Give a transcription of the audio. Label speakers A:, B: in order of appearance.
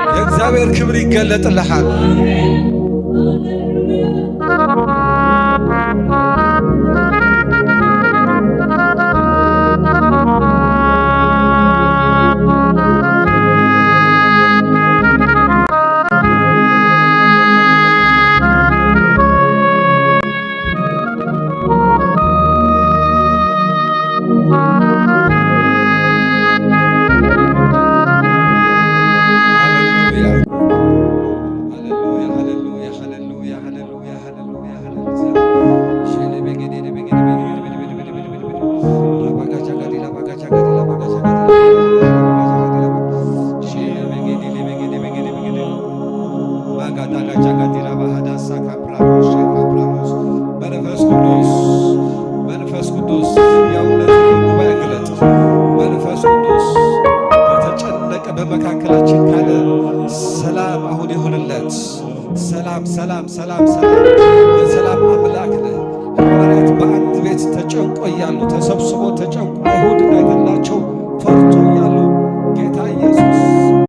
A: የእግዚአብሔር ክብር ይገለጥልሃል። መንፈስ ቅዱስ የእውነትን ጉባኤ ግለጥ። መንፈስ ቅዱስ የተጨነቀ በመካከላችን ካለ ሰላም አሁን ይሁንለት። ሰላም ሰላም ሰላም ሰላም። የሰላም አምላክ ነህ። ሐዋርያት በአንድ ቤት ተጨንቆ እያሉ ተሰብስቦ ተጨንቆ አይሁድ ነገ